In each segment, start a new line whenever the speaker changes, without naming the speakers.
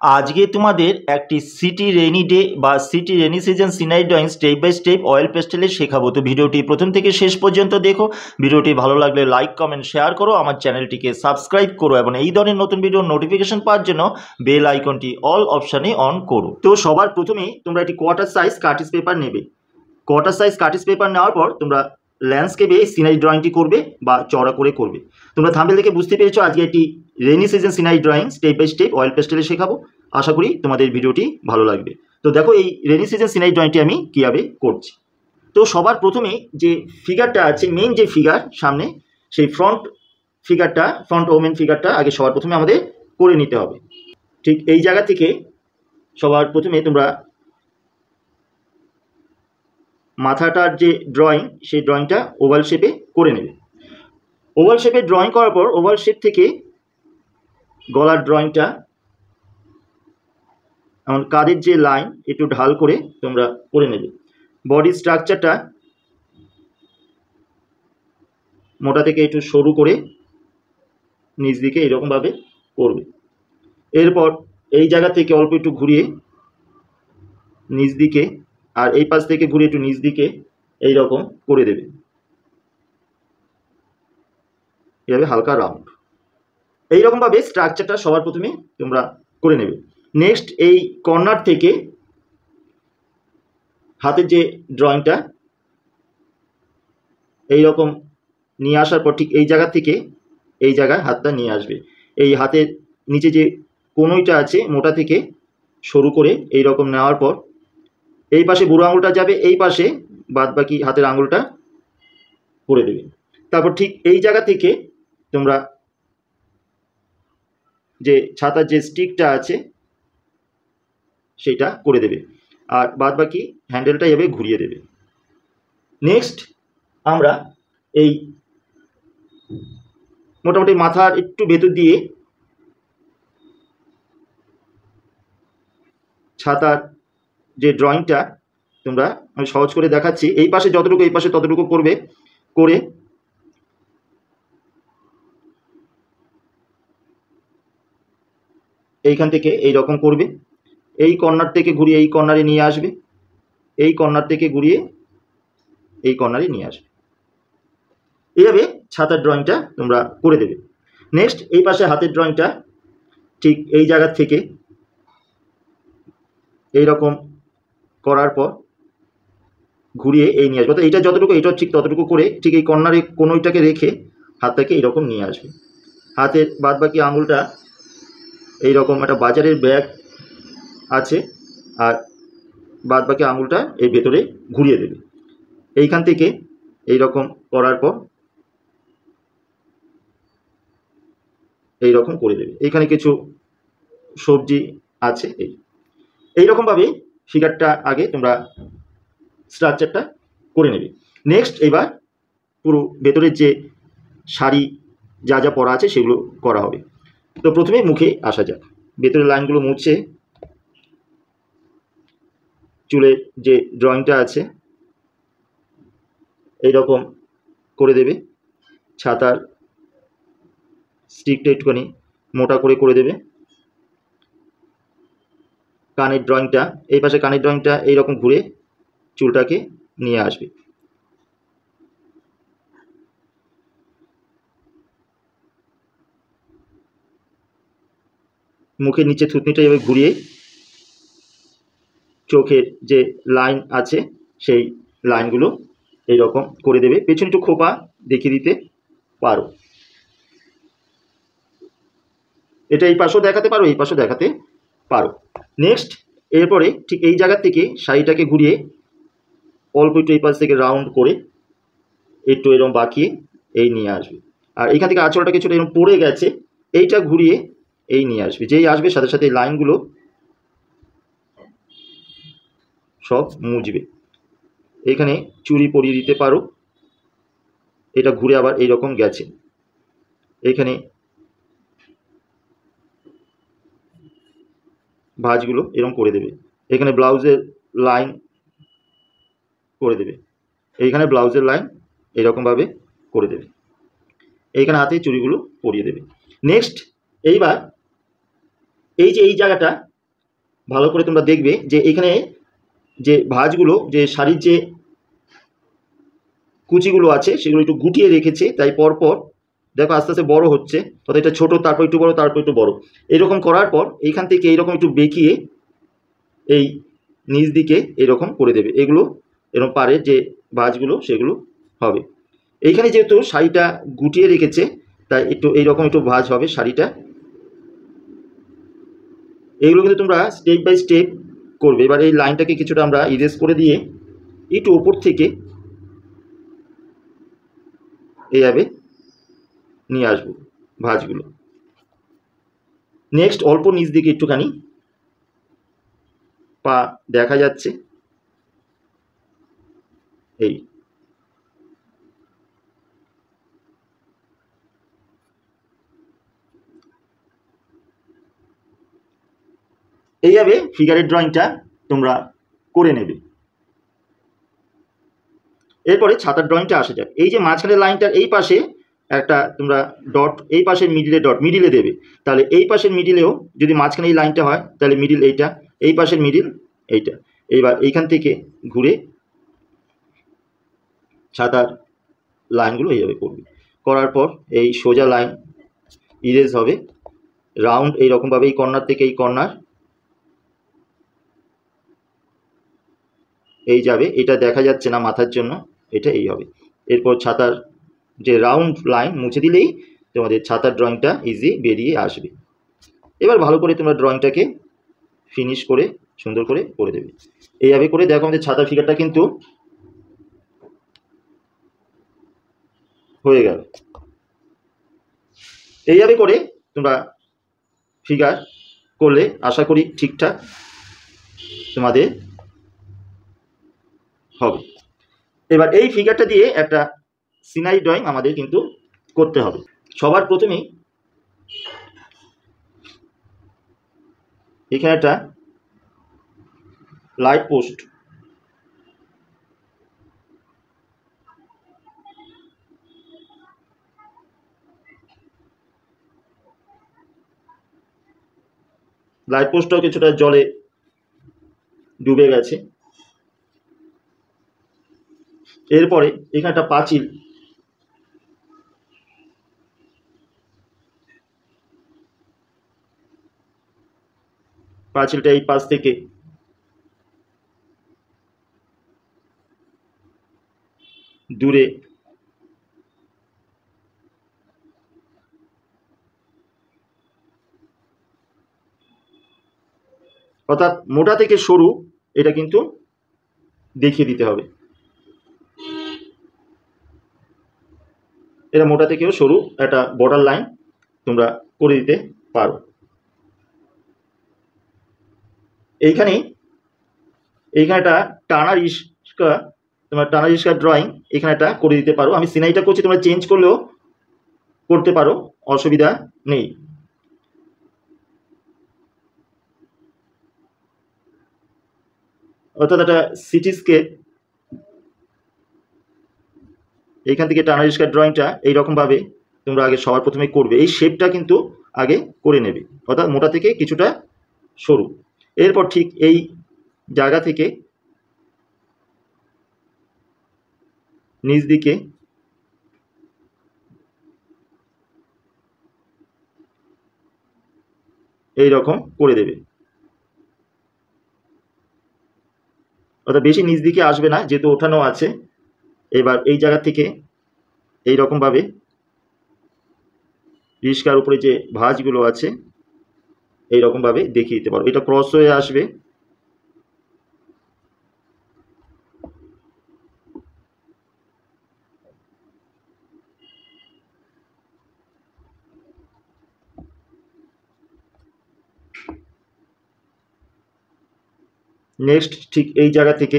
আজকে তোমাদের একটি সিটি রেইনি ডে বা city rainy season scenery drawing step by step oil পেস্টেলে শেখাবো। তো ভিডিওটি প্রথম থেকে শেষ পর্যন্ত দেখো। ভিডিওটি ভালো লাগলে লাইক কমেন্ট শেয়ার করো, আমার চ্যানেলটিকে সাবস্ক্রাইব করো এবং এই ধরনের নতুন ভিডিওর নোটিফিকেশন পাওয়ার জন্য বেল আইকনটি অল অপশানে অন করো। তো সবার প্রথমে তোমরা একটি কোয়ার্টার সাইজ কার্টিজ পেপার নেবে। কোয়ার্টার সাইজ কার্টিজ পেপার নেওয়ার পর তোমরা ল্যান্ডস্কেপে সিনারি ড্রয়িংটি করবে বা চড়া করে করবে। তোমরা থাম্বনেল দেখে বুঝতে পেরেছো আজকে একটি rainy season scenery drawing step by step oil পেস্টেলে শেখাবো। আশা করি তোমাদের ভিডিওটি ভালো লাগবে। তো দেখো এই রেইনি সিজন সিনারি ড্রয়িংটি আমি কীভাবে করছি। তো সবার প্রথমে যে ফিগারটা আছে, মেইন যে ফিগার সামনে, সেই ফ্রন্ট ওমেন ফিগারটা আগে সবার প্রথমে আমাদের করে নিতে হবে। ঠিক এই জায়গা থেকে সবার প্রথমে তোমরা মাথাটার যে ড্রয়িং, সেই ড্রয়িংটা ওভাল শেপে করে নেবে। ওভাল শেপে ড্রয়িং করার পর ওভাল শেপ থেকে গলার ড্রয়িংটা, এমন কাঁধের যে লাইন একটু ঢাল করে তোমরা করে নেবে। বডি স্ট্রাকচারটা মোটা থেকে একটু সরু করে নিচ দিকে এরকমভাবে করবে। এরপর এই জায়গা থেকে অল্প একটু ঘুরিয়ে নিচ দিকে, আর এই পাশ থেকে ঘুরিয়ে একটু নিচ দিকে এইরকম করে দেবে, এভাবে হালকা রাউন্ড। এইরকমভাবে স্ট্রাকচারটা সবার প্রথমে তোমরা করে নেবে। নেক্সট এই কর্নার থেকে হাতের যে ড্রয়িংটা এইরকম নিয়ে আসার পর ঠিক এই জায়গা থেকে এই জায়গায় হাতটা নিয়ে আসবে। এই হাতের নিচে যে কোনোইটা আছে মোটা থেকে সরু করে এইরকম নেওয়ার পর এই পাশে বুড়ো আঙুলটা যাবে, এই পাশে বাদ বাকি হাতের আঙুলটা করে দেবে। তারপর ঠিক এই জায়গা থেকে তোমরা যে ছাতার যে স্টিকটা আছে সেটা করে দেবে, আর বাদ বাকি হ্যান্ডেলটা এভাবে ঘুরিয়ে দেবে। নেক্সট আমরা এই মোটামুটি মাথার একটু ভেতর দিয়ে ছাতার যে ড্রয়িংটা তোমরা, আমি সহজ করে দেখাচ্ছি, এই পাশে যতটুকু এই পাশে ততটুকু করবে, করে এইখান থেকে এই রকম করবে। এই কর্নার থেকে ঘুরিয়ে এই কর্নারে নিয়ে আসবে, এই কর্নার থেকে ঘুরিয়ে এই কর্নারে নিয়ে আসবে। এইভাবে ছাতার ড্রয়িংটা তোমরা করে দেবে। নেক্সট এই পাশে হাতের ড্রয়িংটা ঠিক এই জায়গা থেকে এই রকম করার পর ঘুরিয়ে এই নিয়ে আসবে। তো এইটা যতটুকু, এইটা ঠিক ততটুকু করে ঠিক এই কর্নারে কোনোইটাকে রেখে হাতটাকে এইরকম নিয়ে আসবে। হাতের বাদ বাকি আঙুলটা এইরকম একটা বাজারের ব্যাগ আছে, আর বাদ বাকি আঙুলটা এই ভেতরে ঘুরিয়ে দেবে। এইখান থেকে এইরকম করার পর এইরকম করে দেবে। এইখানে কিছু সবজি আছে, এইরকমভাবে ফিগারটা আগে তোমরা স্ট্রাকচারটা করে নেবে। নেক্সট এবার পুরো ভেতরের যে শাড়ি যা যা পরা আছে সেগুলো করা হবে। তো প্রথমে মুখে আসা যাক। ভেতরের লাইনগুলো মুছে চুলের যে ড্রয়িংটা আছে এইরকম করে দেবে। ছাতার স্টিকটা একটুখানি মোটা করে করে দেবে। কানের ড্রয়িংটা, এই পাশে কানের ড্রয়িংটা এইরকম ঘুরে চুলটাকে নিয়ে আসবে। মুখের নিচে থুতনিটা এভাবে ঘুরিয়ে চোখের যে লাইন আছে সেই লাইনগুলো এইরকম করে দেবে। পেছনে একটু খোপা দেখিয়ে দিতে পারো, এটা এই পাশেও দেখাতে পারো, এই পাশেও দেখাতে পারো। নেক্সট এরপরে ঠিক এই জায়গা থেকে শাড়িটাকে ঘুরিয়ে অল্প একটু এই পাশ থেকে রাউন্ড করে একটু এরকম বাঁকিয়ে এই নিয়ে আসবে। আর এইখান থেকে আঁচলটা কিছুটা এরকম পড়ে গেছে, এইটা ঘুরিয়ে এই নিয়ে আসবে। যেই আসবে সাথে সাথে এই লাইনগুলো সব মুছবে। এখানে চুড়ি পরিয়ে দিতে পারো, এটা ঘুরে আবার এইরকম গেছে, এখানে ভাঁজগুলো এরকম করে দেবে। এখানে ব্লাউজের লাইন করে দেবে, এইখানে ব্লাউজের লাইন এইরকমভাবে করে দেবে। এইখানে হাতে চুড়িগুলো পরিয়ে দেবে। নেক্সট এইবার এই যে এই জায়গাটা ভালো করে তোমরা দেখবে যে এখানে যে ভাঁজগুলো, যে শাড়ির যে কুচিগুলো আছে সেগুলো একটু গুটিয়ে রেখেছে, তাই পরপর দেখো আস্তে আস্তে বড় হচ্ছে, অর্থাৎ এটা ছোটো, তারপর একটু বড়, তারপর একটু বড়, এরকম করার পর এইখান থেকে এইরকম একটু বেঁকিয়ে এই নিচ দিকে এরকম করে দেবে। এগুলো এরকম পাড়ের যে ভাঁজগুলো সেগুলো হবে। এইখানে যেহেতু শাড়িটা গুটিয়ে রেখেছে তাই একটু এইরকম একটু ভাঁজ হবে শাড়িটা। এইগুলো কিন্তু তোমরা স্টেপ বাই স্টেপ করবে। এবার এই লাইনটাকে কিছুটা আমরা ইরেজ করে দিয়ে একটু ওপর থেকে এইভাবে নিয়ে আসবো ভাঁজগুলো। নেক্সট অল্প নিচ দিকে একটুখানি পা দেখা যাচ্ছে, এই এইভাবে ফিগারের ড্রয়িংটা তোমরা করে নেবে। এরপরে ছাতার ড্রয়িংটা আসা যাক। এই যে মাঝখানের লাইনটার এই পাশে একটা তোমরা ডট, এই পাশের মিডিলে ডট মিডিলে দেবে, তাহলে এই পাশের মিডিলেও যদি মাঝখানে এই লাইনটা হয় তাহলে মিডিল এইটা, এই পাশের মিডিল এইটা। এইবার এইখান থেকে ঘুরে ছাতার লাইনগুলো এইভাবে করবে। করার পর এই সোজা লাইন ইরেজ হবে, রাউন্ড এইরকমভাবে এই কর্নার থেকে এই কর্নার এই যাবে, এটা দেখা যাচ্ছে না মাথার জন্য, এটা এই হবে। এরপর ছাতার যে রাউন্ড লাইন মুছে দিলেই তোমাদের ছাতার ড্রয়িংটা ইজি বেরিয়ে আসবে। এবার ভালো করে তোমরা ড্রয়িংটাকে ফিনিশ করে সুন্দর করে করে দেবে। এইভাবে করে দেখো আমাদের ছাতার ফিগারটা কিন্তু হয়ে গেল। এইভাবে করে তোমরা ফিগার করলে আশা করি ঠিকঠাক তোমাদের হবে। এবার এই ফিগারটা দিয়ে একটা সিনারি ড্রয়িং আমাদের কিন্তু করতে হবে। সবার প্রথমেই এখানে একটা লাইট পোস্ট, লাইট পোস্টটাও কিছুটা জলে ডুবে গেছে। এরপরে এখানে একটা পাঁচিল, পাঁচিলটা এই পাশ থেকে দূরে অর্থাৎ মোটা থেকে সরু এটা কিন্তু দেখিয়ে দিতে হবে। এটা মোটা থেকেও সরু একটা বর্ডার লাইন তোমরা করে দিতে পারো। এইখানে একটা টানার ইস্কা, তোমরা টানার ইস্কার ড্রয়িং এখানে একটা করে দিতে পারো। আমি সিনারিটা করছি, তোমরা চেঞ্জ করলেও করতে পারো, অসুবিধা নেই। অর্থাৎ একটা সিটিস্কেপ, এইখান থেকে টানার ইস্কার ড্রয়িংটা এইরকমভাবে তোমরা আগে সবার প্রথমে করবে। এই শেপটা কিন্তু আগে করে নেবে, অর্থাৎ মোটা থেকে কিছুটা সরু। এরপর ঠিক এই জায়গা থেকে নিচ দিকে এই রকম করে দেবে, অর্থাৎ বেশি নিচ দিকে আসবে না যেহেতু ওঠানো আছে। এবার এই জায়গা থেকে এই রকমভাবে রিস্কার উপরে যে ভাঁজগুলো আছে এই রকমভাবে দেখিয়ে দিতে পারো, এটা ক্রস হয়ে আসবে। নেক্সট ঠিক এই জায়গা থেকে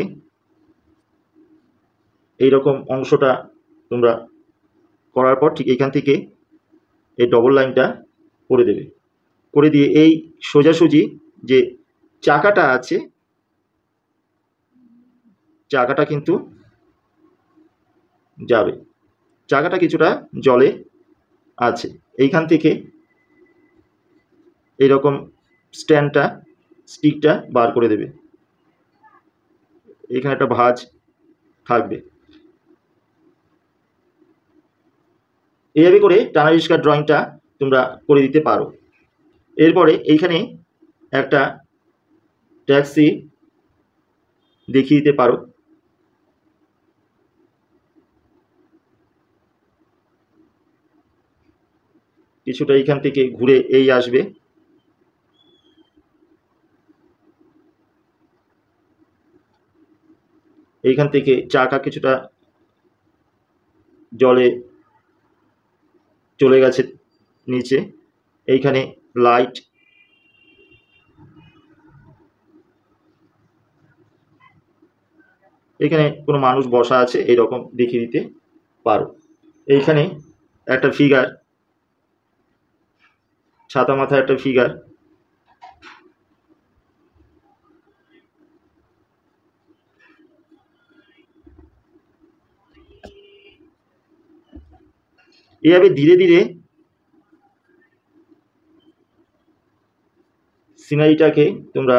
এই রকম অংশটা তোমরা করার পর ঠিক এইখান থেকে এই ডবল লাইনটা করে দেবে। করে দিয়ে এই সোজাসুজি যে চাকাটা আছে, চাকাটা কিন্তু যাবে, চাকাটা কিছুটা জলে আছে। এইখান থেকে এইরকম স্টিকটা বার করে দেবে। এখানে একটা ভাঁজ থাকবে। এইভাবে করে টানা পরিষ্কার ড্রয়িংটা তোমরা করে দিতে পারো। এরপরে এইখানে একটা ট্যাক্সি দেখিয়ে দিতে পারো। কিছুটা এইখান থেকে ঘুরে এই আসবে। এইখান থেকে চাকা কিছুটা জলে চলে গেছে নিচে। এইখানে লাইট, এখানে কোনো মানুষ বসা আছে এইরকম দেখিয়ে দিতে পারো। এইখানে একটা ফিগার, ছাতা মাথায় একটা ফিগার, এইভাবে ধীরে ধীরে সিনারিটাকে তোমরা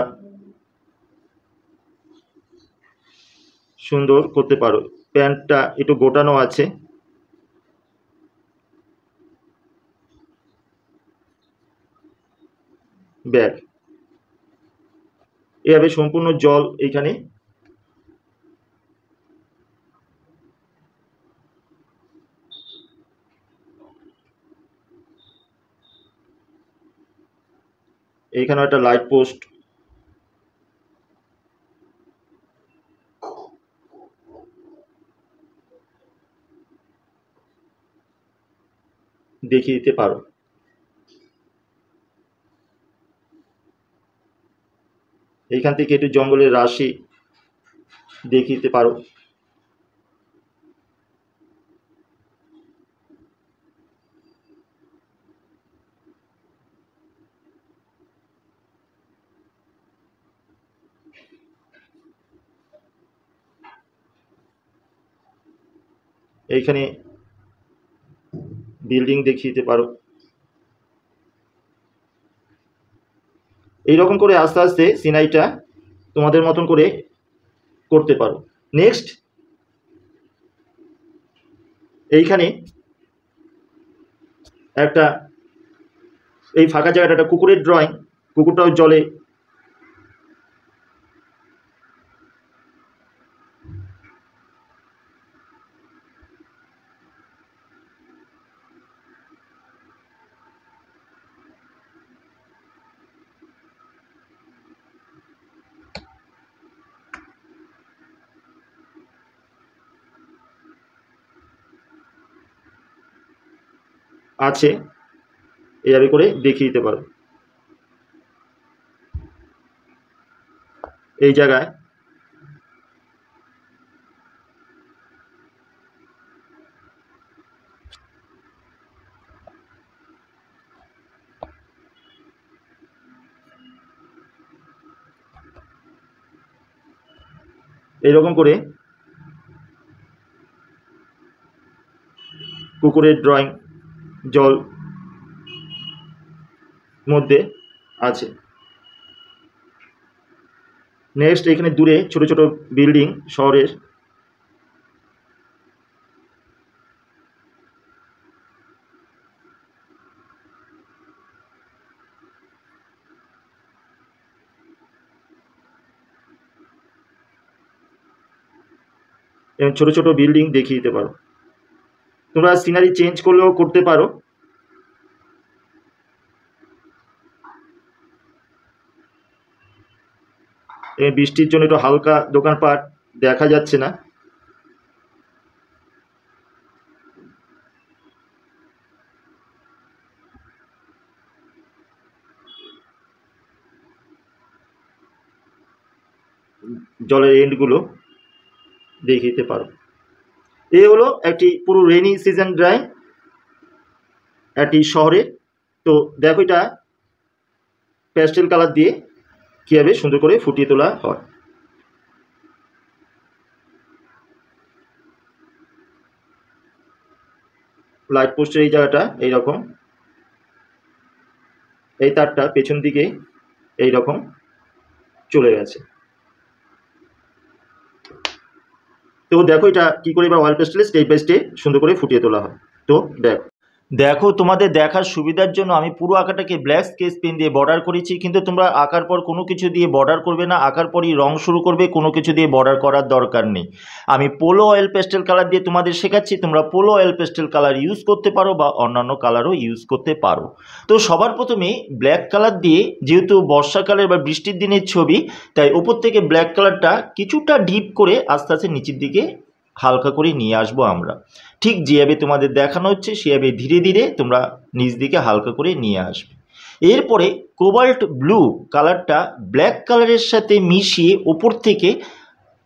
সুন্দর করতে পারো। প্যান্টটা একটু গোটানো আছে, ব্যাগ, এভাবে সম্পূর্ণ জল এইখানে এইখানেও একটা লাইট পোস্ট, দেখিয়ে দিতে পারো। এইখান থেকে একটু জঙ্গলের রাশি দেখিয়ে দিতে পারো। এইখানে বিল্ডিং দেখিয়ে দিতে পারো। এইরকম করে আস্তে আস্তে সিনারিটা তোমাদের মতন করে করতে পারো। নেক্সট এইখানে একটা, এই ফাঁকা জায়গাটা একটা কুকুরের ড্রয়িং, কুকুরটাও জলে আছে, এইভাবে করে দেখিয়ে দিতে পারো। এই জায়গায় এইরকম করে কুকুরের ড্রয়িং জল মধ্যে আছে। নেক্সট এখানে দূরে ছোট ছোট বিল্ডিং শহরের, এবং ছোট ছোট বিল্ডিং দেখিয়ে দিতে পারো। তোমরা সিনারি চেঞ্জ করলেও করতে পারো। বৃষ্টির জন্য একটু হালকা দোকানপাট দেখা যাচ্ছে না। জলের এন্ডগুলো দেখিয়ে দিতে পারো। এই হলো একটি পুরো রেইনি সিজন ড্রাইভ একটি শহরে। তো দেখো এটা প্যাস্টেল কালার দিয়ে কীভাবে সুন্দর করে ফুটিয়ে তোলা হয়। লাইট পোস্টের এই জায়গাটা এইরকম, এই তারটা পেছন দিকে এইরকম, চলে গেছে। তো দেখো এটা কি করে এবার অয়েল পেস্টেলে স্টেপ বাই স্টেপ সুন্দর করে ফুটিয়ে তোলা হয়। তো দেখো তোমাদের দেখার সুবিধার জন্য আমি পুরো আঁকাটাকে ব্ল্যাক স্কেচ পেন দিয়ে বর্ডার করেছি, কিন্তু তোমরা আঁকার পর কোনো কিছু দিয়ে বর্ডার করবে না, আঁকার পরই রং শুরু করবে, কোনো কিছু দিয়ে বর্ডার করার দরকার নেই। আমি পোলো অয়েল পেস্টেল কালার দিয়ে তোমাদের শেখাচ্ছি, তোমরা polo oil pastel colour use করতে পারো বা অন্যান্য কালারও ইউজ করতে পারো। তো সবার প্রথমে ব্ল্যাক কালার দিয়ে, যেহেতু বর্ষাকালের বা বৃষ্টির দিনের ছবি, তাই ওপর থেকে ব্ল্যাক কালারটা কিছুটা ডিপ করে আস্তে আস্তে নিচের দিকে হালকা করে নিয়ে আসবো আমরা। ঠিক যেভাবে তোমাদের দেখানো হচ্ছে সেভাবে ধীরে ধীরে তোমরা নিচ দিকে হালকা করে নিয়ে আসবে। এরপরে কোবাল্ট ব্লু কালারটা ব্ল্যাক কালারের সাথে মিশিয়ে ওপর থেকে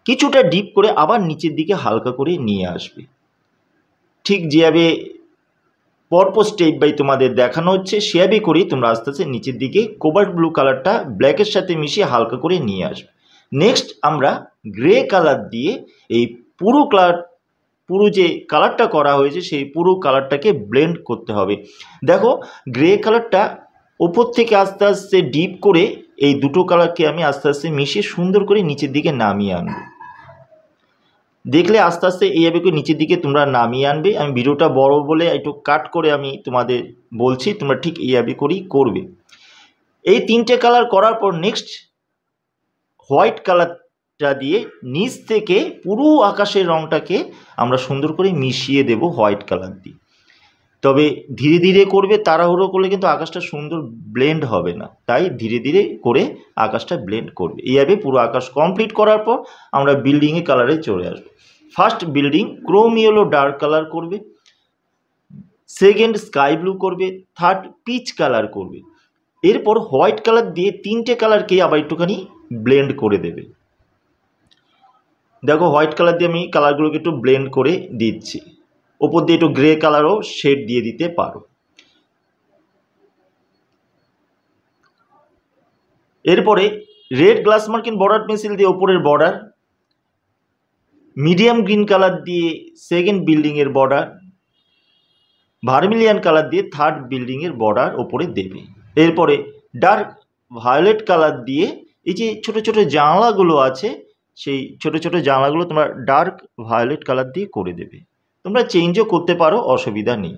কিছুটা ডিপ করে আবার নিচের দিকে হালকা করে নিয়ে আসবে। ঠিক যেভাবে পরপর স্টেপ বাই তোমাদের দেখানো হচ্ছে সেভাবে করেই তোমরা আস্তে আস্তে নিচের দিকে কোবাল্ট ব্লু কালারটা ব্ল্যাকের সাথে মিশিয়ে হালকা করে নিয়ে আসবে। নেক্সট আমরা গ্রে কালার দিয়ে এই পুরো যে কালারটা করা হয়েছে সেই পুরো কালারটাকে ব্লেন্ড করতে হবে। দেখো গ্রে কালারটা ওপর থেকে আস্তে আস্তে ডিপ করে এই দুটো কালারকে আমি আস্তে আস্তে মিশিয়ে সুন্দর করে নিচের দিকে নামিয়ে আনবো। দেখলে আস্তে আস্তে এইভাবে করে নিচের দিকে তোমরা নামিয়ে আনবে। আমি ভিডিওটা বড় বলে একটু কাট করে আমি তোমাদের বলছি, তোমরা ঠিক এইভাবে করেই করবে। এই তিনটে কালার করার পর নেক্সট হোয়াইট কালারটা দিয়ে নিচ থেকে পুরো আকাশের রংটাকে আমরা সুন্দর করে মিশিয়ে দেব হোয়াইট কালার দিয়ে। তবে ধীরে ধীরে করবে, তাড়াহুড়ো করলে কিন্তু আকাশটা সুন্দর ব্লেন্ড হবে না, তাই ধীরে ধীরে করে আকাশটা ব্লেন্ড করবে। এইভাবে পুরো আকাশ কমপ্লিট করার পর আমরা বিল্ডিংয়ে কালারে চলে আসবো। First building Chrome yellow dark colour করবে, সেকেন্ড স্কাই ব্লু করবে, থার্ড পিচ কালার করবে। এরপর হোয়াইট কালার দিয়ে তিনটে কালারকে আবার একটুখানি ব্লেন্ড করে দেবে। দেখো হোয়াইট কালার দিয়ে আমি কালারগুলোকে একটু ব্লেন্ড করে দিচ্ছি। ওপর দিয়ে একটু গ্রে কালারও শেড দিয়ে দিতে পারো। এরপরে রেড গ্লাস মার্কিন বর্ডার পেন্সিল দিয়ে ওপরের বর্ডার, মিডিয়াম গ্রিন কালার দিয়ে সেকেন্ড বিল্ডিংয়ের বর্ডার, ভার্মিলিয়ান কালার দিয়ে থার্ড বিল্ডিংয়ের বর্ডার ওপরে দেবে। এরপরে ডার্ক ভায়োলেট কালার দিয়ে এই যে ছোট ছোট জানলাগুলো আছে সেই ছোট ছোট জানলাগুলো তোমরা ডার্ক ভায়োলেট কালার দিয়ে করে দেবে। তোমরা চেঞ্জও করতে পারো, অসুবিধা নেই।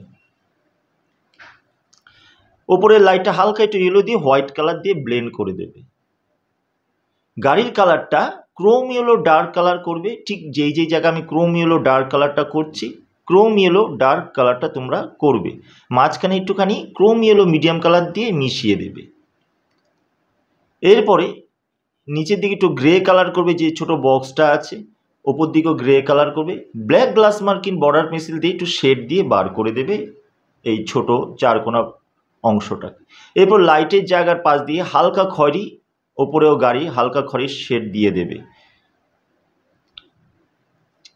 ওপরের লাইটটা হালকা একটু ইয়েলো দিয়ে হোয়াইট কালার দিয়ে ব্লেন্ড করে দেবে। গাড়ির কালারটা ক্রোম ইয়েলো ডার্ক কালার করবে। ঠিক যেই যেই জায়গায় আমি ক্রোম ইয়েলো ডার্ক কালারটা করছি, ক্রোম ইয়েলো ডার্ক কালারটা তোমরা করবে। মাঝখানে একটুখানি ক্রোম ইয়েলো মিডিয়াম কালার দিয়ে মিশিয়ে দেবে। এরপরে নিচের দিকে একটু গ্রে কালার করবে, যে ছোট বক্সটা আছে ওপর দিকেও গ্রে কালার করবে। ব্ল্যাক গ্লাস মার্কিন বর্ডার পেন্সিল দিয়ে একটু শেড দিয়ে বার করে দেবে এই ছোট চারকোনা অংশটা। এরপর লাইটের জায়গার পাশ দিয়ে হালকা খয়েরি, ওপরেও গাড়ি হালকা খয়েরির শেড দিয়ে দেবে।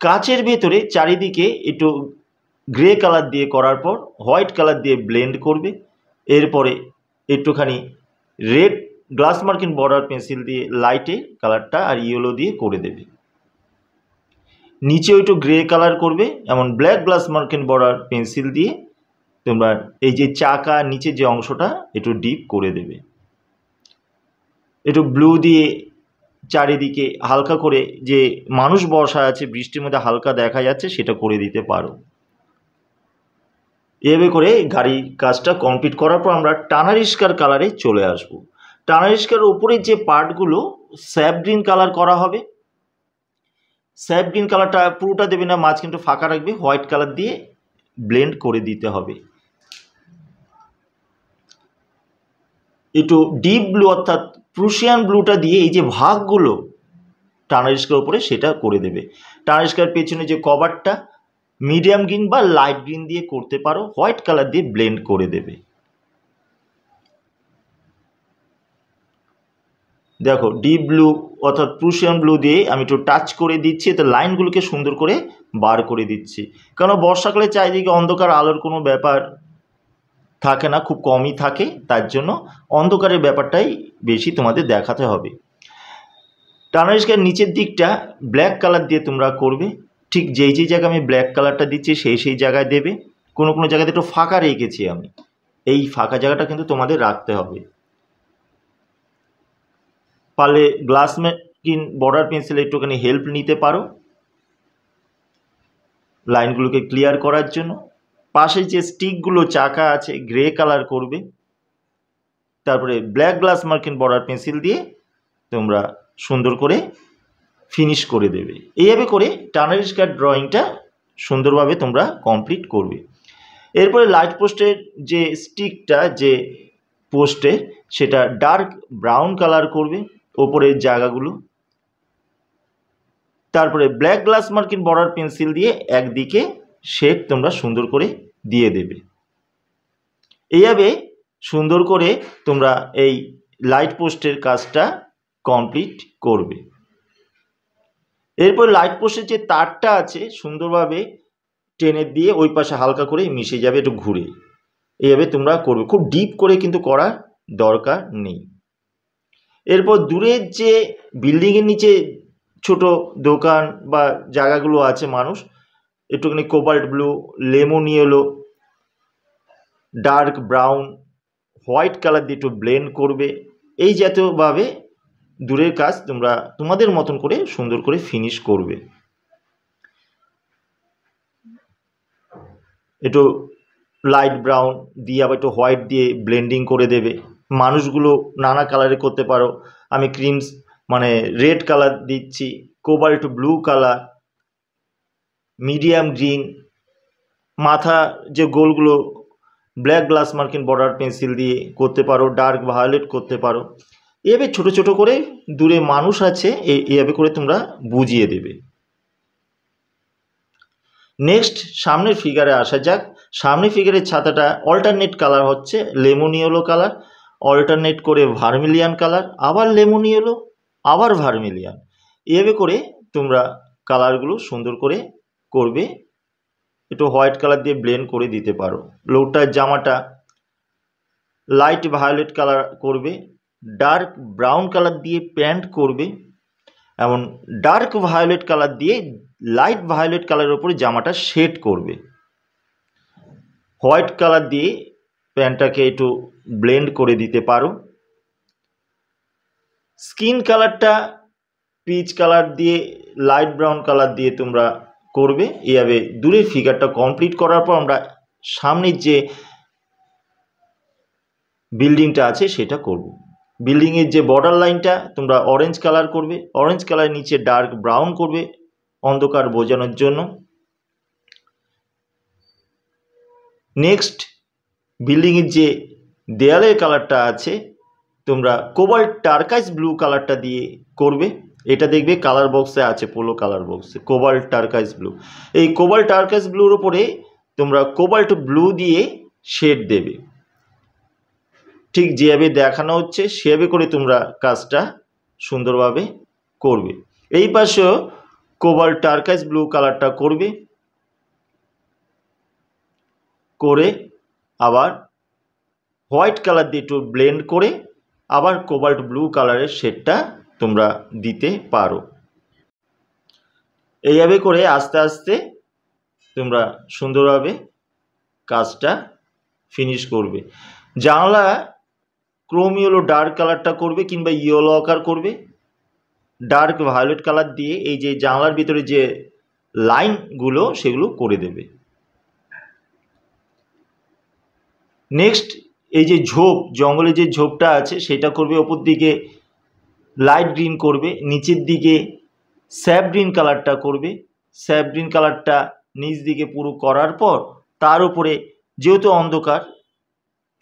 কাচের ভেতরে চারিদিকে একটু গ্রে কালার দিয়ে করার পর হোয়াইট কালার দিয়ে ব্লেন্ড করবে। এরপরে একটুখানি রেড গ্লাস মার্কিন বর্ডার পেন্সিল দিয়ে লাইটে কালারটা আর ইয়েলো দিয়ে করে দেবে। নিচেও একটু গ্রে কালার করবে, এমন ব্ল্যাক গ্লাস মার্কিন বর্ডার পেন্সিল দিয়ে তোমরা এই যে চাকা নিচে যে অংশটা একটু ডিপ করে দেবে। একটু ব্লু দিয়ে চারিদিকে হালকা করে যে মানুষ বসা আছে বৃষ্টির মধ্যে হালকা দেখা যাচ্ছে সেটা করে দিতে পারো। এভাবে করে গাড়ির কাজটা কমপ্লিট করার পর আমরা টানারিস্কার কালারে চলে আসব। টানারিস্কার উপরে যে পার্টগুলো স্যাপ গ্রিন কালার করা হবে, স্যাপ গ্রিন কালারটা পুরোটা দেবে না, মাঝখানটা ফাঁকা রাখবে, হোয়াইট কালার দিয়ে ব্লেন্ড করে দিতে হবে। একটু ডিপ ব্লু অর্থাৎ প্রুশিয়ান ব্লুটা দিয়ে এই যে ভাগগুলো টানারিস্কার উপরে সেটা করে দেবে। টানারিস্কার পেছনে যে কভারটা মিডিয়াম গ্রিন বা লাইট গ্রিন দিয়ে করতে পারো, হোয়াইট কালার দিয়ে ব্লেন্ড করে দেবে। দেখো ডিপ ব্লু অর্থাৎ প্রুশিয়ান ব্লু দিয়ে আমি একটু টাচ করে দিচ্ছি, তো লাইনগুলোকে সুন্দর করে বার করে দিচ্ছি। কারণ বর্ষাকালে চারিদিকে অন্ধকার, আলোর কোনো ব্যাপার থাকে না, খুব কমই থাকে, তার জন্য অন্ধকারের ব্যাপারটাই বেশি তোমাদের দেখাতে হবে। টানারিস্কার নিচের দিকটা ব্ল্যাক কালার দিয়ে তোমরা করবে। ঠিক যেই যেই জায়গায় আমি ব্ল্যাক কালারটা দিচ্ছি সেই জায়গায় দেবে। কোনো কোনো জায়গাতে একটু ফাঁকা রেখেছি আমি, এই ফাঁকা জায়গাটা কিন্তু তোমাদের রাখতে হবে। পারলে গ্লাস মার্কিন বর্ডার পেন্সিলে একটুখানি হেল্প নিতে পারো লাইনগুলোকে ক্লিয়ার করার জন্য। পাশে যে স্টিকগুলো চাকা আছে গ্রে কালার করবে, তারপরে ব্ল্যাক গ্লাস মার্কিন বর্ডার পেন্সিল দিয়ে তোমরা সুন্দর করে ফিনিশ করে দেবে। এইভাবে করে টার্নারি স্কার্ট ড্রয়িংটা সুন্দরভাবে তোমরা কমপ্লিট করবে। এরপরে লাইট পোস্টের যে স্টিকটা যে পোস্টে সেটা ডার্ক ব্রাউন কালার করবে ওপরের জায়গাগুলো, তারপরে ব্ল্যাক গ্লাস মার্কিন বর্ডার পেন্সিল দিয়ে একদিকে শেড তোমরা সুন্দর করে দিয়ে দেবে। এইভাবে সুন্দর করে তোমরা এই লাইট পোস্টের কাজটা কমপ্লিট করবে। এরপর লাইট পোস্টের যে তারটা আছে সুন্দরভাবে টেনে দিয়ে ওই পাশে হালকা করে মিশে যাবে একটু ঘুরে, এইভাবে তোমরা করবে। খুব ডিপ করে কিন্তু করার দরকার নেই। এরপর দূরের যে বিল্ডিংয়ের নিচে ছোট দোকান বা জায়গাগুলো আছে মানুষ, একটুখানি cobalt blue, lemon yellow, dark brown, white colour দিয়ে একটু ব্লেন্ড করবে। এই জাতীয়ভাবে দূরের কাজ তোমরা তোমাদের মতন করে সুন্দর করে ফিনিশ করবে। একটু লাইট ব্রাউন দিয়ে আবার একটু হোয়াইট দিয়ে ব্লেন্ডিং করে দেবে। মানুষগুলো নানা কালারে করতে পারো, আমি ক্রিমস মানে রেড কালার দিচ্ছি, cobalt blue colour, medium green, মাথা যে গোলগুলো ব্ল্যাক গ্লাস মার্কিন বর্ডার পেন্সিল দিয়ে করতে পারো, ডার্ক ভায়োলেট করতে পারো। এভাবে ছোট ছোট করে দূরে মানুষ আছে এইভাবে করে তোমরা বুঝিয়ে দেবে। নেক্সট সামনের ফিগারে আসা যাক। সামনের ফিগারের ছাতাটা অল্টারনেট কালার হচ্ছে লেমন ইয়েলো কালার, অল্টারনেট করে ভার্মিলিয়ান কালার, আবার লেমন ইয়েলো, আবার ভার্মিলিয়ান। এভাবে করে তোমরা কালারগুলো সুন্দর করে করবে। একটু হোয়াইট কালার দিয়ে ব্লেন্ড করে দিতে পারো। লোকটার জামাটা লাইট ভায়োলেট কালার করবে, ডার্ক ব্রাউন কালার দিয়ে প্যান্ট করবে, এমন ডার্ক ভায়োলেট কালার দিয়ে লাইট ভায়োলেট কালারের উপরে জামাটা শেড করবে। হোয়াইট কালার দিয়ে প্যান্টটাকে একটু ব্লেন্ড করে দিতে পারো। স্কিন কালারটা পিচ কালার দিয়ে লাইট ব্রাউন কালার দিয়ে তোমরা করবে। এইভাবে দূরের ফিগারটা কমপ্লিট করার পর আমরা সামনের যে বিল্ডিংটা আছে সেটা করব। বিল্ডিংয়ের যে বর্ডার লাইনটা তোমরা অরেঞ্জ কালার করবে, অরেঞ্জ কালারের নিচে ডার্ক ব্রাউন করবে অন্ধকার বোঝানোর জন্য। নেক্সট বিল্ডিংয়ের যে দেয়ালের কালারটা আছে তোমরা কোবাল্ট টার্কাইস ব্লু কালারটা দিয়ে করবে। এটা দেখবে কালার বক্সে আছে, পোলো কালার বক্সে কোবাল্ট টার্কাইস ব্লু। এই কোবাল্ট টার্কাইস ব্লুর উপরে তোমরা কোবাল্ট ব্লু দিয়ে শেড দেবে। ঠিক যেভাবে দেখানো হচ্ছে সেভাবে করে তোমরা কাজটা সুন্দরভাবে করবে। এই পাশেও কোবাল্ট টার্কাইস ব্লু কালারটা করবে, করে আবার হোয়াইট কালার দিয়ে একটু ব্লেন্ড করে আবার কোবাল্ট ব্লু কালারের শেডটা তোমরা দিতে পারো। এইভাবে করে আস্তে আস্তে তোমরা সুন্দরভাবে কাজটা ফিনিশ করবে। জানলা ক্রোম ইয়েলো ডার্ক কালারটা করবে কিংবা ইয়েলো আকার করবে, ডার্ক ভায়োলেট কালার দিয়ে এই যে জানলার ভিতরে যে লাইনগুলো সেগুলো করে দেবে। নেক্সট এই যে ঝোপ, জঙ্গলে যে ঝোপটা আছে সেটা করবে, ওপর দিকে লাইট গ্রিন করবে, নিচের দিকে স্যাপ গ্রিন কালারটা করবে। স্যাপ গ্রিন কালারটা নিচ দিকে পুরো করার পর তার উপরে যেহেতু অন্ধকার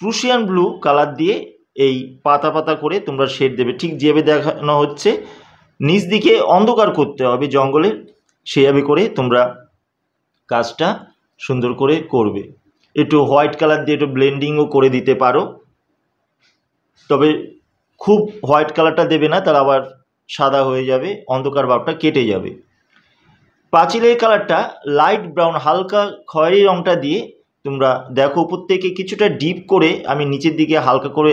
প্রুশিয়ান ব্লু কালার দিয়ে এই পাতা পাতা করে তোমরা শেড দেবে। ঠিক যেভাবে দেখানো হচ্ছে নিচ দিকে অন্ধকার করতে হবে জঙ্গলে, সেইভাবে করে তোমরা কাজটা সুন্দর করে করবে। একটু হোয়াইট কালার দিয়ে একটু ব্লেন্ডিংও করে দিতে পারো, তবে খুব হোয়াইট কালারটা দেবে না, তার আবার সাদা হয়ে যাবে, অন্ধকার ভাবটা কেটে যাবে। পাঁচিলের কালারটা লাইট ব্রাউন হালকা খয়েরি রঙটা দিয়ে তোমরা দেখো উপর থেকে কিছুটা ডিপ করে আমি নিচের দিকে হালকা করে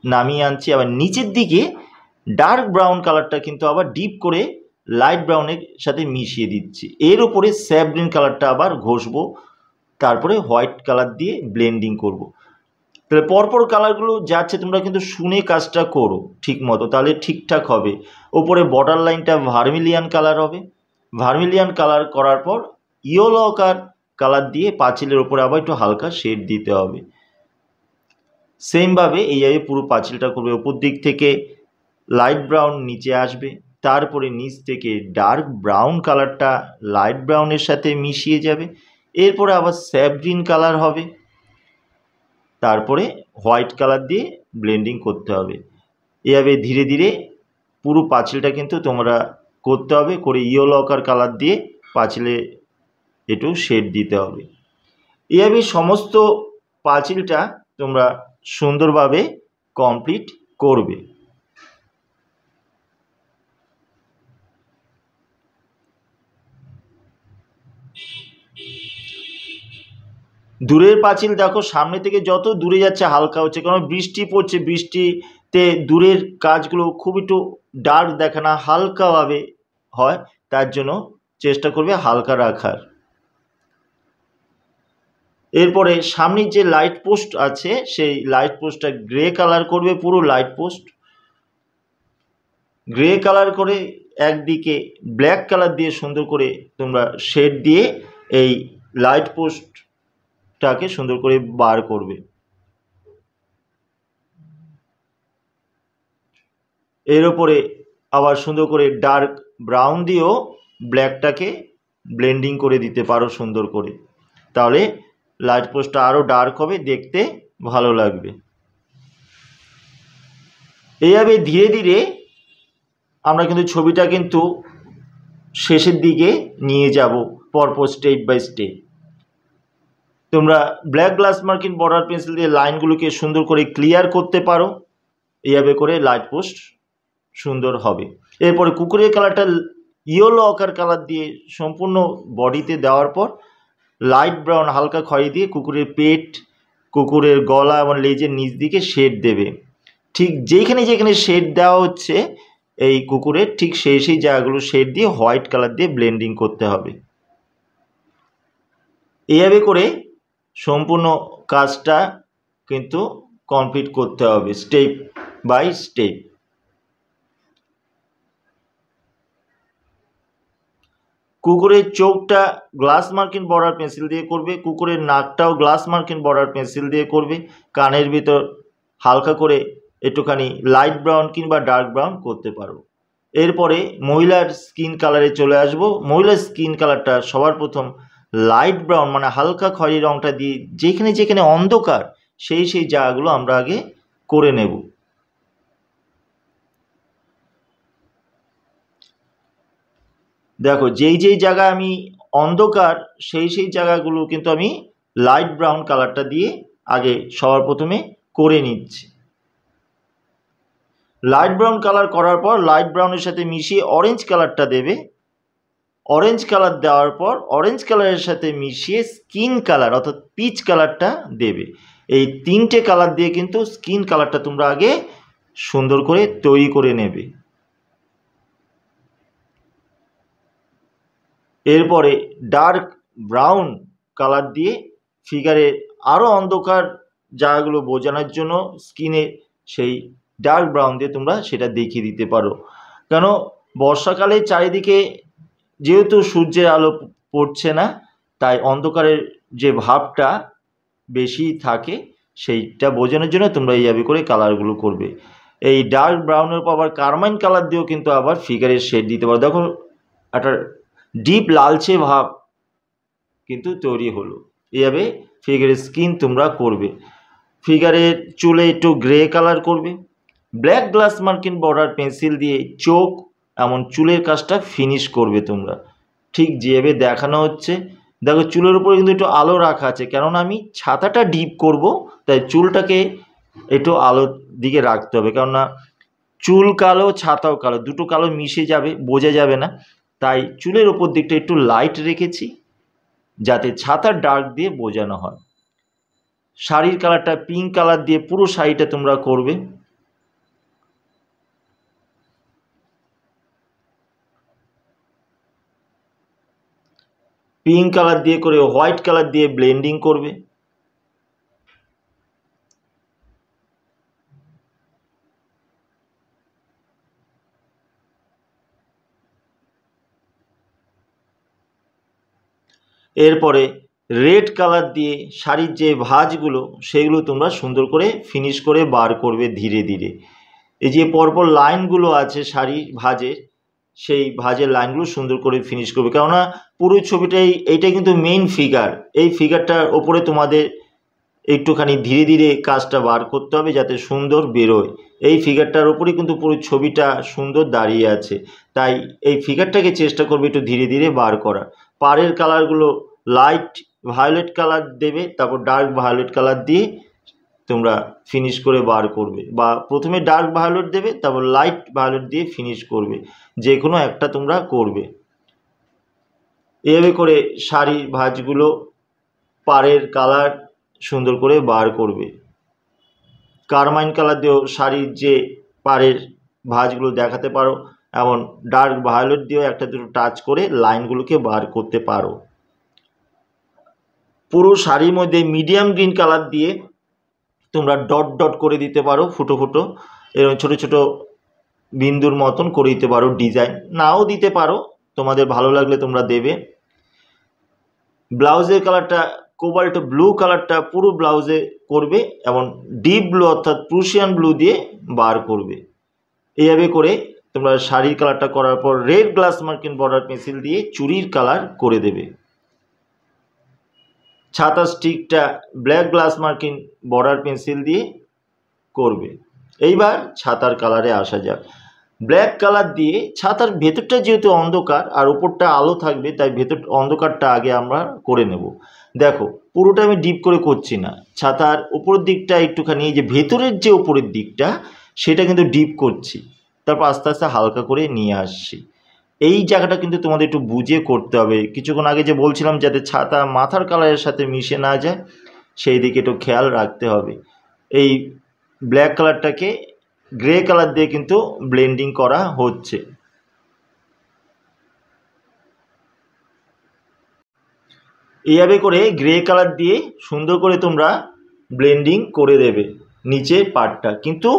নামিয়ে আনছি, আবার নিচের দিকে ডার্ক ব্রাউন কালারটা কিন্তু আবার ডিপ করে লাইট ব্রাউনের সাথে মিশিয়ে দিচ্ছি। এর উপরে স্যাপ গ্রিন কালারটা আবার ঘষবো, তারপরে হোয়াইট কালার দিয়ে ব্লেন্ডিং করব। তাহলে পরপর কালারগুলো যাচ্ছে, তোমরা কিন্তু শুনে কাজটা করো ঠিক মতো, তাহলে ঠিকঠাক হবে। ওপরে বর্ডার লাইনটা ভার্মিলিয়ান কালার হবে। ভার্মিলিয়ান কালার করার পর ইয়েলো কালার দিয়ে পাঁচিলের ওপরে আবার একটু হালকা শেড দিতে হবে। সেমভাবে এইভাবে পুরো পাঁচিলটা করবে। ওপর দিক থেকে লাইট ব্রাউন নিচে আসবে, তারপরে নিচ থেকে ডার্ক ব্রাউন কালারটা লাইট ব্রাউনের সাথে মিশিয়ে যাবে, এরপরে আবার স্যাপ গ্রিন কালার হবে, তারপরে হোয়াইট কালার দিয়ে ব্লেন্ডিং করতে হবে। এভাবে ধীরে ধীরে পুরো পাঁচিলটা কিন্তু তোমরা করতে হবে, করে ইয়েলো কালার দিয়ে পাঁচিলে একটু শেড দিতে হবে। এভাবে সমস্ত পাঁচিলটা তোমরা সুন্দরভাবে কমপ্লিট করবে। দূরের পাঁচিল দেখো সামনে থেকে যত দূরে যাচ্ছে হালকা হচ্ছে, কারণ বৃষ্টি পড়ছে, বৃষ্টিতে দূরের কাজগুলো খুব একটু ডার্ক দেখে না, হালকাভাবে হয়, তার জন্য চেষ্টা করবে হালকা রাখার। এরপরে সামনের যে লাইট পোস্ট আছে সেই লাইট পোস্টটা গ্রে কালার করবে, পুরো লাইট পোস্ট গ্রে কালার করে একদিকে ব্ল্যাক কালার দিয়ে সুন্দর করে তোমরা শেড দিয়ে এই লাইট পোস্টটাকে সুন্দর করে বার করবে। এর ওপরে আবার সুন্দর করে ডার্ক ব্রাউন দিয়েও ব্ল্যাকটাকে ব্লেন্ডিং করে দিতে পারো সুন্দর করে, তাহলে লাইট পোস্টটা আরও ডার্ক হবে, দেখতে ভালো লাগবে। এইভাবে ধীরে ধীরে আমরা কিন্তু ছবিটা কিন্তু শেষের দিকে নিয়ে যাব পরপর স্টেপ বাই স্টেপ। তোমরা black glass marking border pencil দিয়ে লাইনগুলোকে সুন্দর করে ক্লিয়ার করতে পারো, এইভাবে করে লাইট পোস্ট সুন্দর হবে। এরপরে কুকুরের কালারটা ইয়েলো কালার দিয়ে সম্পূর্ণ বডিতে দেওয়ার পর লাইট ব্রাউন হালকা খয়েরি দিয়ে কুকুরের পেট, কুকুরের গলা এবং লেজের নিচ দিকে শেড দেবে। ঠিক যেখানে যেখানে শেড দেওয়া হচ্ছে এই কুকুরের, ঠিক সেই জায়গাগুলো শেড দিয়ে হোয়াইট কালার দিয়ে ব্লেন্ডিং করতে হবে। এইভাবে করে সম্পূর্ণ কাজটা কিন্তু কমপ্লিট করতে হবে স্টেপ বাই স্টেপ। কুকুরের চোখটা গ্লাস মার্কিং বর্ডার পেন্সিল দিয়ে করবে, কুকুরের নাকটাও গ্লাস মার্কিং বর্ডার পেন্সিল দিয়ে করবে, কানের ভিতর হালকা করে একটুখানি লাইট ব্রাউন কিংবা ডার্ক ব্রাউন করতে পারো। এরপরে মহিলার স্কিন কালারে চলে আসবো। মহিলার স্কিন কালারটা সবার প্রথম লাইট ব্রাউন মানে হালকা খয়েরি রঙটা দিয়ে যেখানে যেখানে অন্ধকার সেই জায়গাগুলো আমরা আগে করে নেব। দেখো যেই জায়গায় আমি অন্ধকার সেই জায়গাগুলো কিন্তু আমি লাইট ব্রাউন কালারটা দিয়ে আগে সবার প্রথমে করে নিচ্ছি। লাইট ব্রাউন কালার করার পর লাইট ব্রাউনের সাথে মিশিয়ে অরেঞ্জ কালারটা দেবে। অরেঞ্জ কালার দেওয়ার পর অরেঞ্জ কালারের সাথে মিশিয়ে স্কিন কালার অর্থাৎ পিচ কালারটা দেবে। এই তিনটে কালার দিয়ে কিন্তু স্কিন কালারটা তোমরা আগে সুন্দর করে তৈরি করে নেবে। এরপরে ডার্ক ব্রাউন কালার দিয়ে ফিগারের আরও অন্ধকার জায়গাগুলো বোঝানোর জন্য স্কিনে সেই ডার্ক ব্রাউন দিয়ে তোমরা সেটা দেখিয়ে দিতে পারো। কেন বর্ষাকালে চারিদিকে যেহেতু সূর্যের আলো পড়ছে না, তাই অন্ধকারের যে ভাবটা বেশি থাকে সেইটা বোঝানোর জন্য তোমরা এইভাবে করে কালারগুলো করবে। এই ডার্ক ব্রাউনের পর আবার কারমাইন কালার দিয়েও কিন্তু আবার ফিগারের শেড দিতে পারো। দেখো একটা ডিপ লালচে ভাব কিন্তু তৈরি হলো। এইভাবে ফিগারের স্কিন তোমরা করবে। ফিগারের চুলে একটু গ্রে কালার করবে। Black glass marking border pencil দিয়ে চোখ এমন চুলের কাজটা ফিনিশ করবে তোমরা ঠিক যেভাবে দেখানো হচ্ছে। দেখো চুলের উপরে কিন্তু একটু আলো রাখা আছে, কেননা আমি ছাতাটা ডিপ করব, তাই চুলটাকে একটু আলোর দিকে রাখতে হবে, কেননা চুল কালো ছাতাও কালো, দুটো কালো মিশে যাবে, বোঝা যাবে না, তাই চুলের ওপর দিকটা একটু লাইট রেখেছি যাতে ছাতার ডার্ক দিয়ে বোঝানো হয়। শাড়ির কালারটা পিঙ্ক কালার দিয়ে পুরো শাড়িটা তোমরা করবে। পিঙ্ক কালার দিয়ে করে হোয়াইট কালার দিয়ে ব্লেন্ডিং করবে। এরপরে রেড কালার দিয়ে শাড়ির যে ভাঁজগুলো সেগুলো তোমরা সুন্দর করে ফিনিশ করে বার করবে ধীরে ধীরে। এই যে পরপর লাইনগুলো আছে শাড়ির ভাঁজের, সেই ভাঁজের লাইনগুলো সুন্দর করে ফিনিশ করবে, কেননা পুরো ছবিটাই এইটাই কিন্তু মেইন ফিগার। এই ফিগারটার ওপরে তোমাদের একটুখানি ধীরে ধীরে কাজটা বার করতে হবে যাতে সুন্দর বেরোয়। এই ফিগারটার ওপরেই কিন্তু পুরো ছবিটা সুন্দর দাঁড়িয়ে আছে, তাই এই ফিগারটাকে চেষ্টা করবে একটু ধীরে ধীরে বার করার। পাড়ের কালারগুলো লাইট ভায়োলেট কালার দেবে, তারপর ডার্ক ভায়োলেট কালার দিয়ে তোমরা ফিনিশ করে বার করবে, বা প্রথমে ডার্ক ভায়োলেট দেবে তারপর লাইট ভায়োলেট দিয়ে ফিনিশ করবে, যে কোনো একটা তোমরা করবে। এভাবে করে শাড়ির ভাঁজগুলো পাড়ের কালার সুন্দর করে বার করবে। কারমাইন কালার দিয়েও শাড়ির যে পাড়ের ভাঁজগুলো দেখাতে পারো, এমন ডার্ক ভায়োলেট দিয়েও একটা দুটো টাচ করে লাইনগুলোকে বার করতে পারো। পুরো শাড়ির মধ্যে মিডিয়াম গ্রিন কালার দিয়ে তোমরা ডট ডট করে দিতে পারো, ফুটো ফুটো এরকম ছোটো ছোটো বিন্দুর মতন করে দিতে পারো, ডিজাইন নাও দিতে পারো, তোমাদের ভালো লাগলে তোমরা দেবে। ব্লাউজের কালারটা কোবাল্ট ব্লু কালারটা পুরো ব্লাউজে করবে এবং ডিপ ব্লু অর্থাৎ প্রুশিয়ান ব্লু দিয়ে বার করবে। এইভাবে করে তোমরা শাড়ির কালারটা করার পর রেড গ্লাস মার্কিন বর্ডার পেন্সিল দিয়ে চুড়ির কালার করে দেবে। ছাতা স্টিকটা ব্ল্যাক গ্লাস মার্কিন বর্ডার পেন্সিল দিয়ে করবে। এইবার ছাতার কালারে আসা যাক। ব্ল্যাক কালার দিয়ে ছাতার ভেতরটা যেহেতু অন্ধকার আর উপরটা আলো থাকবে, তাই ভেতর অন্ধকারটা আগে আমরা করে নেব। দেখো পুরোটা আমি ডিপ করে করছি না, ছাতার উপরের দিকটা একটুখানি, এই যে ভেতরের যে উপরের দিকটা সেটা কিন্তু ডিপ করছি, তারপর আস্তে আস্তে হালকা করে নিয়ে আসছি। এই জায়গাটা কিন্তু তোমাদের একটু বুঝে করতে হবে। কিছুক্ষণ আগে যে বলছিলাম যাতে ছাতা মাথার কালারের সাথে মিশে না যায়, সেই দিকে একটু খেয়াল রাখতে হবে। এই ব্ল্যাক কালারটাকে গ্রে কালার দিয়ে কিন্তু ব্লেন্ডিং করা হচ্ছে। এইভাবে করে গ্রে কালার দিয়ে সুন্দর করে তোমরা ব্লেন্ডিং করে দেবে নিচের পার্টটা, কিন্তু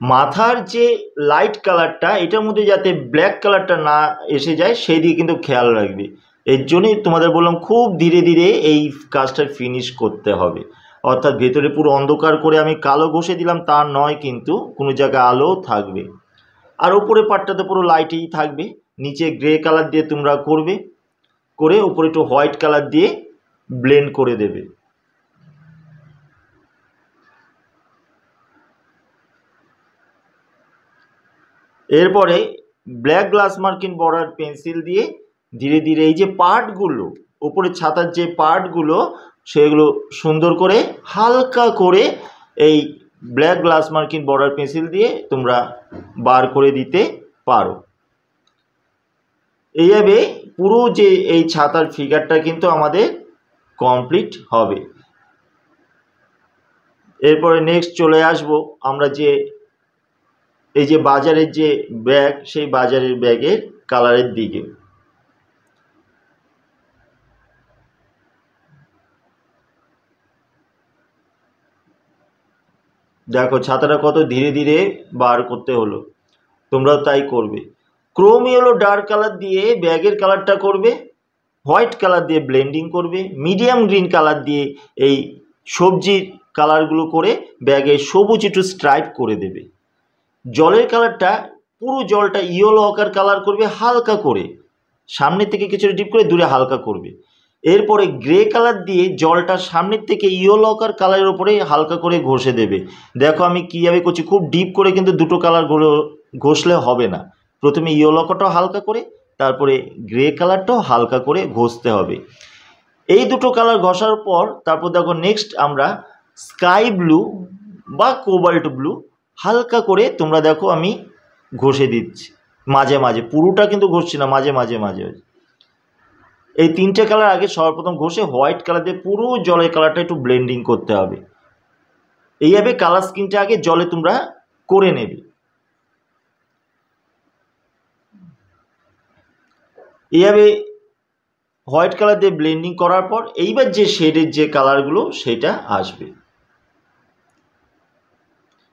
মাথার যে লাইট কালারটা এটার মধ্যে যাতে ব্ল্যাক কালারটা না এসে যায় সেই দিকে কিন্তু খেয়াল রাখবে। এর জন্যই তোমাদের বললাম খুব ধীরে ধীরে এই কাজটা ফিনিশ করতে হবে। অর্থাৎ ভেতরে পুরো অন্ধকার করে আমি কালো ঘষে দিলাম তা নয়, কিন্তু কোনো জায়গায় আলো থাকবে, আর উপরে পার্টটাতে পুরো লাইটেই থাকবে। নিচে গ্রে কালার দিয়ে তোমরা করবে, করে উপরে একটু হোয়াইট কালার দিয়ে ব্লেন্ড করে দেবে। এরপরে ব্ল্যাক গ্লাস মার্কিন বর্ডার পেন্সিল দিয়ে ধীরে ধীরে এই যে পার্টগুলো উপরে ছাতার যে পার্টগুলো সেগুলো সুন্দর করে হালকা করে এই ব্ল্যাক গ্লাস মার্কিন বর্ডার পেন্সিল দিয়ে তোমরা বার করে দিতে পারো। এইভাবে পুরো যে এই ছাতার ফিগারটা কিন্তু আমাদের কমপ্লিট হবে। এরপরে নেক্সট চলে আসব আমরা যে এই যে বাজারের যে ব্যাগ, সেই বাজারের ব্যাগের কালারের দিকে। দেখো ছাতাটা কত ধীরে ধীরে বার করতে হলো, তোমরাও তাই করবে। ক্রোম ইয়েলো ডার্ক কালার দিয়ে ব্যাগের কালারটা করবে, হোয়াইট কালার দিয়ে ব্লেন্ডিং করবে, মিডিয়াম গ্রিন কালার দিয়ে এই সবজির কালারগুলো করে ব্যাগে সবুজ একটু স্ট্রাইপ করে দেবে। জলের কালারটা পুরো জলটা ইয়েলো আকার কালার করবে হালকা করে, সামনের থেকে কিছুটা ডিপ করে দূরে হালকা করবে। এরপরে গ্রে কালার দিয়ে জলটা সামনের থেকে ইয়েলো আকার কালারের ওপরে হালকা করে ঘষে দেবে। দেখো আমি কীভাবে করছি, খুব ডিপ করে কিন্তু দুটো কালারগুলো ঘষলে হবে না, প্রথমে ইয়েলো আকারটাও হালকা করে তারপরে গ্রে কালারটাও হালকা করে ঘষতে হবে। এই দুটো কালার ঘষার পর তারপর দেখো নেক্সট আমরা স্কাই ব্লু বা কোবাল্ট ব্লু হালকা করে তোমরা দেখো আমি ঘষে দিচ্ছি মাঝে মাঝে, পুরোটা কিন্তু ঘষছি না, মাঝে মাঝে মাঝে। এই তিনটে কালার আগে সর্বপ্রথম ঘষে হোয়াইট কালার দিয়ে পুরো জলের কালারটা একটু ব্লেন্ডিং করতে হবে। এইভাবে কালার স্কিনটা আগে জলে তোমরা করে নেবে। এইভাবে হোয়াইট কালার দিয়ে ব্লেন্ডিং করার পর এইবার যে শেডের যে কালারগুলো সেটা আসবে।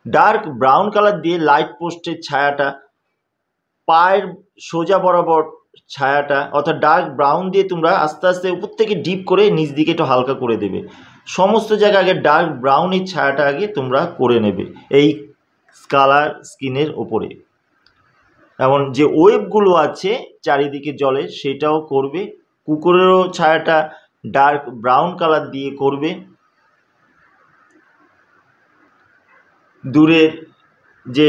ডার্ক ব্রাউন কালার দিয়ে লাইট পোস্টের ছায়াটা পায়ের সোজা বরাবর ছায়াটা অর্থাৎ ডার্ক ব্রাউন দিয়ে তোমরা আস্তে আস্তে উপর থেকে ডিপ করে নিচ দিকে একটু হালকা করে দেবে। সমস্ত জায়গায় আগে ডার্ক ব্রাউনের ছায়াটা আগে তোমরা করে নেবে এই কালার স্কিনের ওপরে। এমন যে ওয়েবগুলো আছে চারিদিকে জলে সেটাও করবে। কুকুরেরও ছায়াটা ডার্ক ব্রাউন কালার দিয়ে করবে। দূরের যে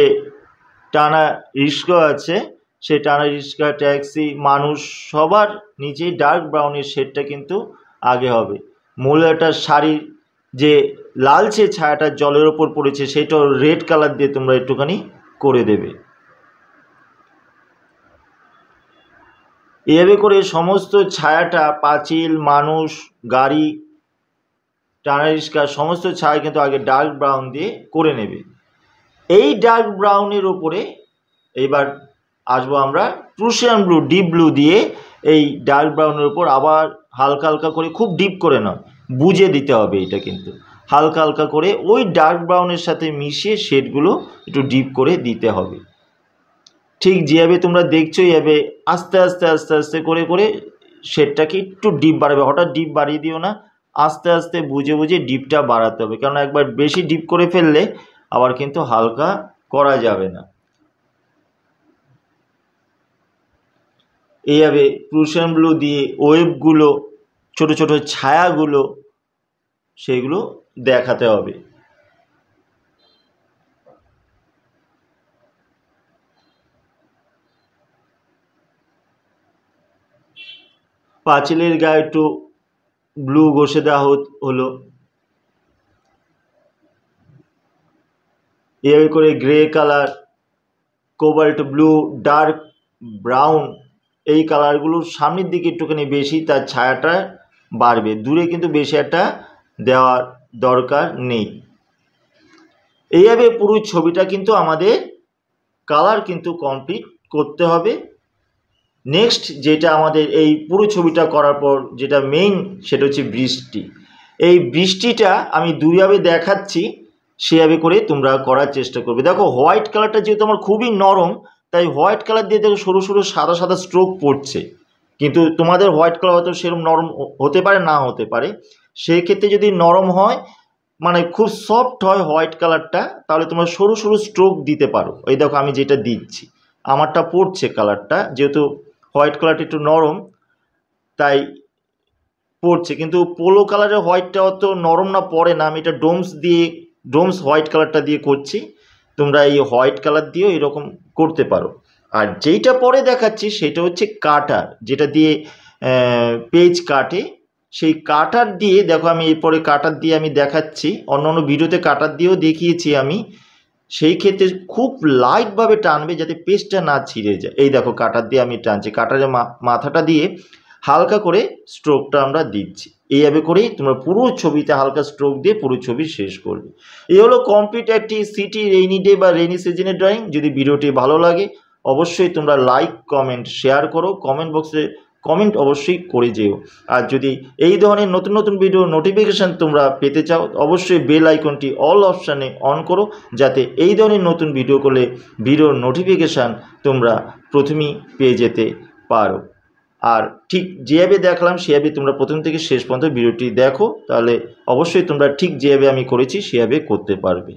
টানা রিক্সা আছে সেই টানা রিক্সা, ট্যাক্সি, মানুষ সবার নিচেই ডার্ক ব্রাউনের শেডটা কিন্তু আগে হবে। মহিলাটার শাড়ির যে লালচে ছায়াটা জলের ওপর পড়েছে সেটাও রেড কালার দিয়ে তোমরা একটুখানি করে দেবে। এভাবে করে সমস্ত ছায়াটা পাঁচিল, মানুষ, গাড়ি, টানা রিক্সা সমস্ত ছায়া কিন্তু আগে ডার্ক ব্রাউন দিয়ে করে নেবে। এই ডার্ক ব্রাউনের ওপরে এবার আসবো আমরা প্রুশিয়ান ব্লু, ডিপ ব্লু দিয়ে এই ডার্ক ব্রাউনের ওপর আবার হালকা হালকা করে, খুব ডিপ করে নয়, বুঝে দিতে হবে। এটা কিন্তু হালকা হালকা করে ওই ডার্ক ব্রাউনের সাথে মিশিয়ে শেডগুলো একটু ডিপ করে দিতে হবে। ঠিক যেভাবে তোমরা দেখছো এইভাবে আস্তে আস্তে আস্তে আস্তে করে করে শেডটাকে একটু ডিপ বাড়াবে। হঠাৎ ডিপ বাড়িয়ে দিও না, আস্তে আস্তে বুঝে বুঝে ডিপটা বাড়াতে হবে, কারণ একবার বেশি ডিপ করে ফেললে আবার কিন্তু হালকা করা যাবে না। এইভাবে প্রুশিয়ান ব্লু দিয়ে ওয়েবগুলো, ছোট ছোট ছায়াগুলো সেগুলো দেখাতে হবে। পাঁচিলের গায়ে একটু ব্লু ঘষে দেওয়া হলো। এভাবে করে grey colour, cobalt blue, dark brown এই কালারগুলো সামনের দিকে একটুখানি বেশি, তার ছায়াটা বাড়বে। দূরে কিন্তু বেশি একটা দেওয়ার দরকার নেই। এইভাবে পুরো ছবিটা কিন্তু আমাদের কালার কিন্তু কমপ্লিট করতে হবে। নেক্সট যেটা আমাদের এই পুরো ছবিটা করার পর যেটা মেইন, সেটা হচ্ছে বৃষ্টি। এই বৃষ্টিটা আমি দুইভাবে দেখাচ্ছি, সেভাবে করে তোমরা করার চেষ্টা করবে। দেখো হোয়াইট কালারটা যেহেতু আমার খুবই নরম, তাই হোয়াইট কালার দিয়ে দেখো সরু সরু সাদা সাদা স্ট্রোক পড়ছে, কিন্তু তোমাদের হোয়াইট কালার হয়তো সেরকম নরম হতে পারে, না হতে পারে। সেই ক্ষেত্রে যদি নরম হয়, মানে খুব সফট হয় হোয়াইট কালারটা, তাহলে তোমরা সরু সরু স্ট্রোক দিতে পারো। এই দেখো আমি যেটা দিচ্ছি, আমারটা পড়ছে কালারটা, যেহেতু হোয়াইট কালারটা একটু নরম তাই পড়ছে, কিন্তু পোলো কালারের হোয়াইটটা অত নরম না, পড়ে না। আমি এটা ডোমস হোয়াইট কালারটা দিয়ে করছি। তোমরা এই হোয়াইট কালার দিয়েও এরকম করতে পারো। আর যেইটা পরে দেখাচ্ছি সেটা হচ্ছে কাটার, যেটা দিয়ে পেজ কাটে, সেই কাটার দিয়ে দেখো আমি এরপরে কাটার দিয়ে আমি দেখাচ্ছি। অন্য অন্য ভিডিওতে কাটার দিয়েও দেখিয়েছি আমি। সেই ক্ষেত্রে খুব লাইটভাবে টানবে যাতে পেজটা না ছিঁড়ে যায়। এই দেখো কাটার দিয়ে আমি টানছি, কাটারের মাথাটা দিয়ে হালকা করে স্ট্রোকটা আমরা দিচ্ছি। এইভাবে করেই তোমরা পুরো ছবিতে হালকা স্ট্রোক দিয়ে পুরো ছবি শেষ করবে। এই হলো কমপ্লিট একটি সিটি রেইনি ডে বা রেইনি সিজনের ড্রয়িং। যদি ভিডিওটি ভালো লাগে অবশ্যই তোমরা লাইক, কমেন্ট, শেয়ার করো। কমেন্ট বক্সে কমেন্ট অবশ্যই করে যেও। আর যদি এই ধরনের নতুন নতুন ভিডিও নোটিফিকেশান তোমরা পেতে চাও, অবশ্যই বেল আইকনটি অল অপশানে অন করো, যাতে এই ধরনের নতুন ভিডিও করলে ভিডিওর নোটিফিকেশান তোমরা প্রথমেই পেয়ে যেতে পারো। আর ঠিক যেভাবে দেখলাম সেভাবে তোমরা প্রথম থেকে শেষ পর্যন্ত ভিডিওটি দেখো, তাহলে অবশ্যই তোমরা ঠিক যেভাবে আমি করেছি সেভাবে করতে পারবে।